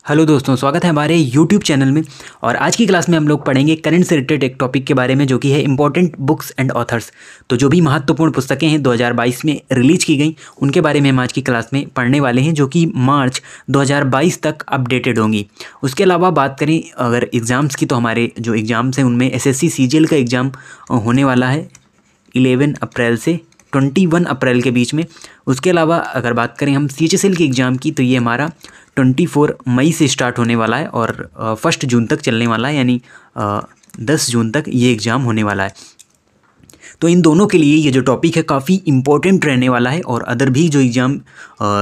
Hello दोस्तों, स्वागत है हमारे YouTube चैनल में। और आज की क्लास में हम लोग पढ़ेंगे करंट से रिलेटेड एक टॉपिक के बारे में, जो कि है इंपॉर्टेंट बुक्स एंड ऑथर्स। तो जो भी महत्वपूर्ण पुस्तकें हैं 2022 में रिलीज की गई, उनके बारे में हम आज की क्लास में पढ़ने वाले हैं, जो कि मार्च 2022 तक अपडेटेड होंगी। उसके अलावा बात करें अगर एग्ज़ाम्स की, तो हमारे जो एग्ज़ाम्स हैं उनमें SSC CGL का एग्ज़ाम होने वाला है 11 अप्रैल से 21 अप्रैल के बीच में। उसके अलावा अगर बात करें हम CHSL के एग्ज़ाम की, तो ये हमारा 24 मई से स्टार्ट होने वाला है और 1 जून तक चलने वाला है, यानी 10 जून तक ये एग्ज़ाम होने वाला है। तो इन दोनों के लिए ये जो टॉपिक है काफ़ी इम्पोर्टेंट रहने वाला है। और अदर भी जो एग्ज़ाम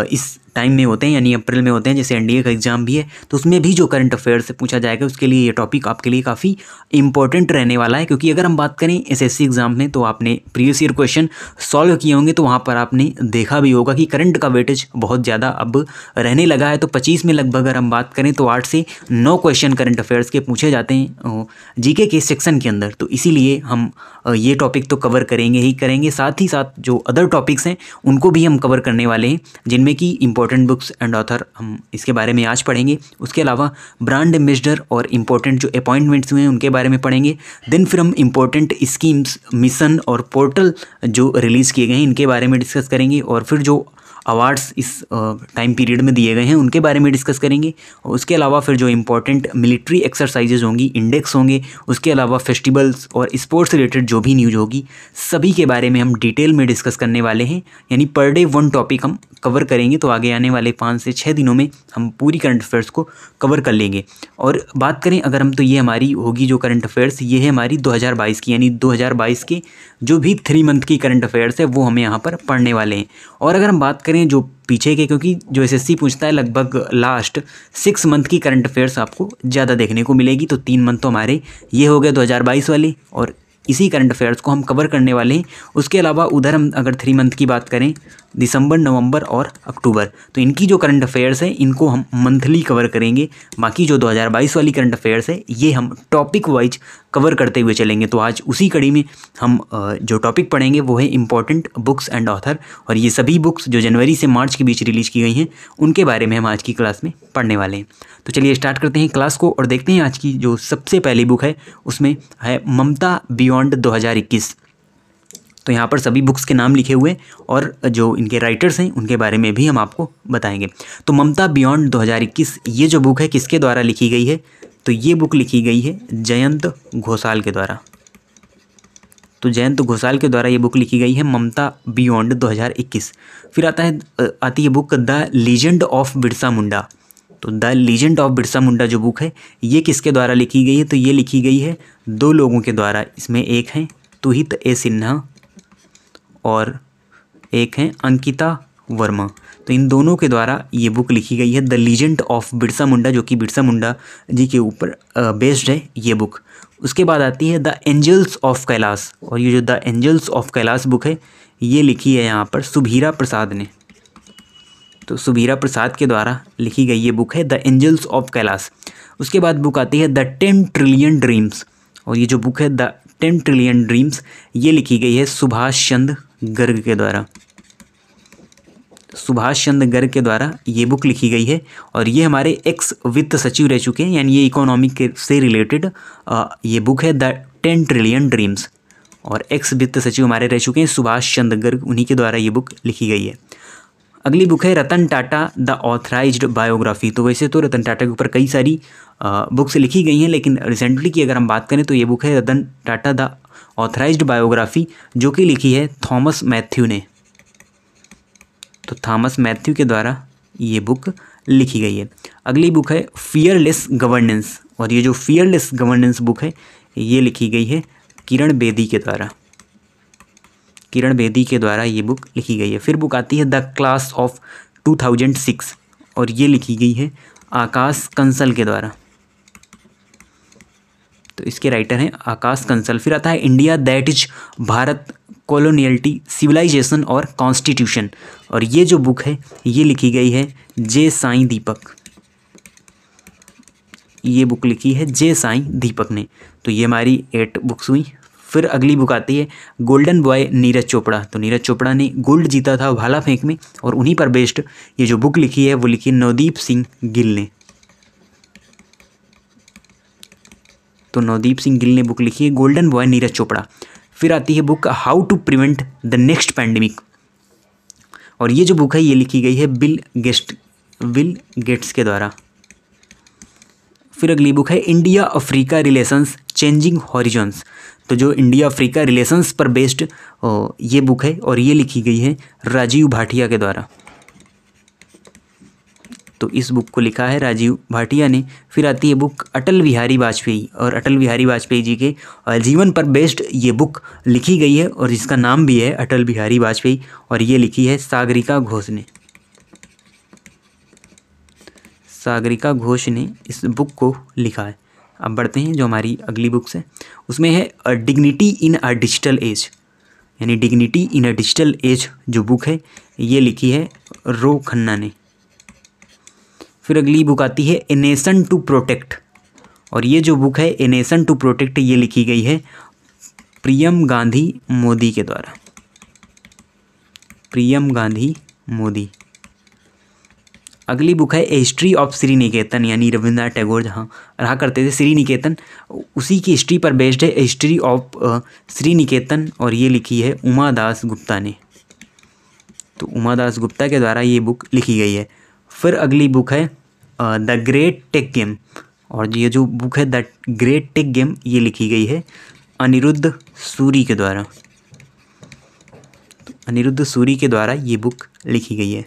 इस टाइम में होते हैं, यानी अप्रैल में होते हैं, जैसे NDA का एग्ज़ाम भी है, तो उसमें भी जो करंट अफेयर से पूछा जाएगा, उसके लिए ये टॉपिक आपके लिए काफ़ी इंपॉर्टेंट रहने वाला है। क्योंकि अगर हम बात करें SSC एग्ज़ाम में, तो आपने प्रीवियस ईयर क्वेश्चन सॉल्व किए होंगे, तो वहाँ पर आपने देखा भी होगा कि करंट का वेटेज बहुत ज़्यादा अब रहने लगा है। तो 25 में लगभग अगर हम बात करें, तो 8 से 9 क्वेश्चन करंट अफेयर्स के पूछे जाते हैं GK के सेक्शन के अंदर। तो इसीलिए हम ये टॉपिक तो कवर करेंगे ही करेंगे, साथ ही साथ जो अदर टॉपिक्स हैं उनको भी हम कवर करने वाले हैं, जिनमें कि इंपॉर्टेंट बुक्स एंड ऑथर हम इसके बारे में आज पढ़ेंगे। उसके अलावा ब्रांड एम्बेसडर और इंपॉर्टेंट जो अपॉइंटमेंट्स हुए हैं उनके बारे में पढ़ेंगे। देन फिर हम इंपॉर्टेंट स्कीम्स, मिशन और पोर्टल जो रिलीज़ किए गए हैं, इनके बारे में डिस्कस करेंगे। और फिर जो अवार्ड्स इस टाइम पीरियड में दिए गए हैं उनके बारे में डिस्कस करेंगे। और उसके अलावा फिर जो इंपॉर्टेंट मिलिट्री एक्सरसाइजेज होंगी, इंडेक्स होंगे, उसके अलावा फेस्टिवल्स और स्पोर्ट्स रिलेटेड जो भी न्यूज़ होगी, सभी के बारे में हम डिटेल में डिस्कस करने वाले हैं। यानी पर डे 1 टॉपिक हम कवर करेंगे। तो आगे आने वाले 5 से 6 दिनों में हम पूरी करंट अफेयर्स को कवर कर लेंगे। और बात करें अगर हम, तो ये हमारी होगी जो करंट अफेयर्स, ये है हमारी 2022 की, यानी 2022 के जो भी 3 मंथ की करंट अफेयर्स है वो हमें यहाँ पर पढ़ने वाले हैं। और अगर हम बात करें जो पीछे के, क्योंकि जो SSC पूछता है लगभग लास्ट 6 मंथ की करंट अफेयर्स आपको ज़्यादा देखने को मिलेगी। तो 3 मंथ तो हमारे ये हो गए 2022 वाले, और इसी करंट अफेयर्स को हम कवर करने वाले हैं। उसके अलावा उधर हम अगर 3 मंथ की बात करें, दिसंबर, नवंबर और अक्टूबर, तो इनकी जो करंट अफेयर्स हैं इनको हम मंथली कवर करेंगे। बाकी जो 2022 वाली करंट अफेयर्स है ये हम टॉपिक वाइज कवर करते हुए चलेंगे। तो आज उसी कड़ी में हम जो टॉपिक पढ़ेंगे वो है इंपॉर्टेंट बुक्स एंड ऑथर। और ये सभी बुक्स जो जनवरी से मार्च के बीच रिलीज़ की गई हैं उनके बारे में हम आज की क्लास में पढ़ने वाले हैं। तो चलिए स्टार्ट करते हैं क्लास को और देखते हैं आज की जो सबसे पहली बुक है उसमें है ममता बियॉन्ड 2021। तो यहाँ पर सभी बुक्स के नाम लिखे हुए और जो इनके राइटर्स हैं उनके बारे में भी हम आपको बताएंगे। तो ममता बियॉन्ड 2021 ये जो बुक है किसके द्वारा लिखी गई है, तो ये बुक लिखी गई है जयंत घोषाल के द्वारा। तो जयंत घोषाल के द्वारा ये बुक लिखी गई है ममता बियॉन्ड 2021। फिर आती है book the legend of Birsa Munda. तो the legend of Birsa Munda जो बुक है ये किसके द्वारा लिखी गई है, तो ये लिखी गई है 2 लोगों के द्वारा। इसमें एक है तुहित ए सिन्हा और एक है अंकिता वर्मा। तो इन दोनों के द्वारा ये बुक लिखी गई है the legend of Birsa Munda, जो कि बिरसा मुंडा जी के ऊपर बेस्ड है ये बुक। उसके बाद आती है द एंजल्स ऑफ कैलाश। और ये जो the angels of Kailash book है ये लिखी है यहाँ पर सुभीरा प्रसाद ने। तो सुभीरा प्रसाद के द्वारा लिखी गई ये बुक है द एंजल्स ऑफ कैलाश। उसके बाद बुक आती है द 10 ट्रिलियन ड्रीम्स। और ये जो बुक है द 10 ट्रिलियन ड्रीम्स ये लिखी गई है सुभाष चंद्र गर्ग के द्वारा। सुभाष चंद्र गर्ग के द्वारा ये बुक लिखी गई है। और ये हमारे एक्स वित्त सचिव रह चुके हैं, यानी ये इकोनॉमिक से रिलेटेड ये बुक है द 10 ट्रिलियन ड्रीम्स। और एक्स वित्त सचिव हमारे रह चुके हैं सुभाष चंद्र गर्ग, उन्हीं के द्वारा ये बुक लिखी गई है। अगली बुक है Ratan Tata the authorised biography. तो वैसे तो रतन टाटा के ऊपर कई सारी बुक्स लिखी गई हैं, लेकिन रिसेंटली की अगर हम बात करें तो ये बुक है Ratan Tata the authorised biography, जो कि लिखी है थॉमस मैथ्यू ने। तो थॉमस मैथ्यू के द्वारा ये बुक लिखी गई है। अगली बुक है फियरलेस गवर्नेंस। और ये जो फियरलेस गवर्नेंस बुक है ये लिखी गई है किरण बेदी के द्वारा। किरण बेदी के द्वारा ये बुक लिखी गई है। फिर बुक आती है द क्लास ऑफ 2006। और ये लिखी गई है आकाश कंसल के द्वारा। तो इसके राइटर हैं आकाश कंसल। फिर आता है India that is Bharat, coloniality, civilization और कॉन्स्टिट्यूशन। और ये जो बुक है ये लिखी गई है जे साईं दीपक। ये बुक लिखी है जे साईं दीपक ने। तो ये हमारी 8 बुक्स हुई। फिर अगली बुक आती है गोल्डन बॉय नीरज चोपड़ा। तो नीरज चोपड़ा ने गोल्ड जीता था भाला फेंक में, और उन्हीं पर बेस्ड ये जो बुक लिखी है वो लिखी नवदीप सिंह गिल ने। तो नवदीप सिंह गिल ने बुक लिखी है। Golden boy Neeraj Chopra. फिर आती है book how to prevent the next pandemic, और ये जो बुक है ये लिखी गई है बिल गेट्स के द्वारा। फिर अगली बुक है India Africa relations changing horizons, तो जो इंडिया अफ्रीका रिलेशंस पर बेस्ड ये बुक है और ये लिखी गई है राजीव भाटिया के द्वारा। तो इस बुक को लिखा है राजीव भाटिया ने। फिर आती है बुक अटल बिहारी वाजपेयी, और अटल बिहारी वाजपेयी जी के जीवन पर बेस्ड ये बुक लिखी गई है और जिसका नाम भी है अटल बिहारी वाजपेयी, और ये लिखी है सागरिका घोष ने। सागरिका घोष ने इस बुक को लिखा है। अब बढ़ते हैं जो हमारी अगली बुक्स है, उसमें है dignity in a digital age, यानी dignity in a digital age जो बुक है ये लिखी है रो खन्ना ने। फिर अगली बुक आती है ए नेशन टू प्रोटेक्ट, और ये जो बुक है ए नेशन टू प्रोटेक्ट ये लिखी गई है प्रियम गांधी मोदी के द्वारा। प्रियम गांधी मोदी। अगली बुक है ए हिस्ट्री ऑफ श्री निकेतन, यानी रविंद्रनाथ टैगोर जहाँ रहा करते थे श्री निकेतन, उसी की हिस्ट्री पर बेस्ड है हिस्ट्री ऑफ श्री निकेतन, और ये लिखी है उमा दास गुप्ता ने। तो उमा दास गुप्ता के द्वारा ये बुक लिखी गई है। फिर अगली बुक है द ग्रेट टेक गेम, और ये जो बुक है द ग्रेट टेक गेम ये लिखी गई है अनिरुद्ध सूरी के द्वारा। तो अनिरुद्ध सूरी के द्वारा ये बुक लिखी गई है।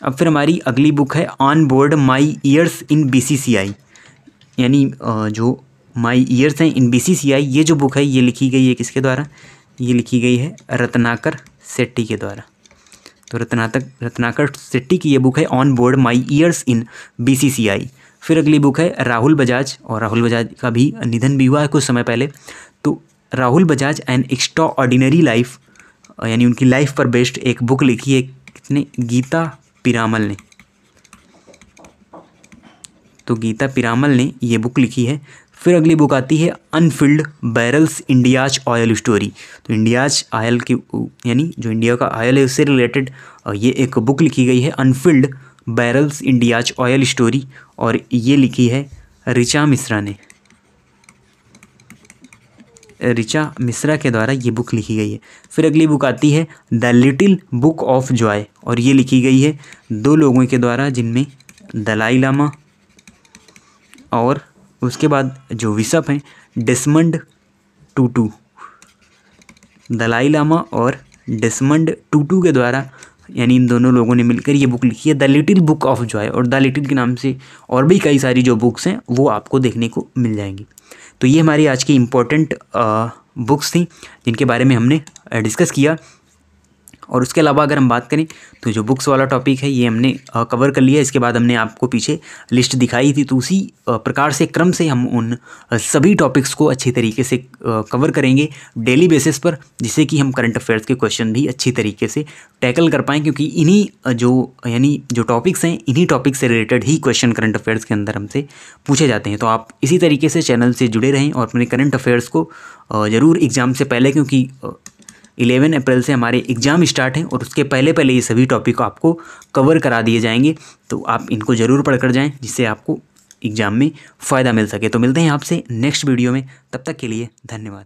अब फिर हमारी अगली बुक है on board my years in BCCI, यानी जो माई ईयर्स हैं इन BCCI, ये जो बुक है ये लिखी गई है किसके द्वारा? ये लिखी गई है रत्नाकर सेट्टी के द्वारा। तो रत्नाकर सेट्टी की ये बुक है on board my years in BCCI। फिर अगली बुक है राहुल बजाज, और राहुल बजाज का भी निधन भी हुआ है कुछ समय पहले। तो Rahul Bajaj and extra ordinary life, यानी उनकी लाइफ पर बेस्ड एक बुक लिखी है किसने? गीता पिरामल ने। तो गीता पिरामल ने ये बुक लिखी है। फिर अगली बुक आती है Anfield barrels India's oil story. तो इंडियाज ऑयल की, यानी जो इंडिया का ऑयल है उससे रिलेटेड ये एक बुक लिखी गई है Anfield barrels India's oil story, और ये लिखी है ऋचा मिश्रा ने। ऋचा मिश्रा के द्वारा ये बुक लिखी गई है। फिर अगली बुक आती है the little book of Joy, और ये लिखी गई है दो लोगों के द्वारा जिनमें दलाई लामा और उसके बाद जो बिशप हैं डेसमंड टूटू। दलाई लामा और डेसमंड टूटू के द्वारा, यानी इन दोनों लोगों ने मिलकर ये बुक लिखी है the little book of Joy, और द लिटिल के नाम से और भी कई सारी जो बुक्स हैं वो आपको देखने को मिल जाएंगी। तो ये हमारी आज की इम्पोर्टेंट बुक्स थी जिनके बारे में हमने डिस्कस किया। और उसके अलावा अगर हम बात करें तो जो बुक्स वाला टॉपिक है ये हमने कवर कर लिया। इसके बाद हमने आपको पीछे लिस्ट दिखाई थी, तो उसी प्रकार से क्रम से हम उन सभी टॉपिक्स को अच्छी तरीके से कवर करेंगे डेली बेसिस पर, जिससे कि हम करंट अफेयर्स के क्वेश्चन भी अच्छी तरीके से टैकल कर पाएँ, क्योंकि इन्हीं जो टॉपिक्स हैं इन्हीं टॉपिक से रिलेटेड ही क्वेश्चन करंट अफेयर्स के अंदर हमसे पूछे जाते हैं। तो आप इसी तरीके से चैनल से जुड़े रहें और अपने करंट अफेयर्स को ज़रूर एग्ज़ाम से पहले, क्योंकि 11 अप्रैल से हमारे एग्ज़ाम स्टार्ट हैं और उसके पहले ये सभी टॉपिक आपको कवर करा दिए जाएंगे। तो आप इनको ज़रूर पढ़कर जाएं, जिससे आपको एग्ज़ाम में फ़ायदा मिल सके। तो मिलते हैं आपसे नेक्स्ट वीडियो में, तब तक के लिए धन्यवाद।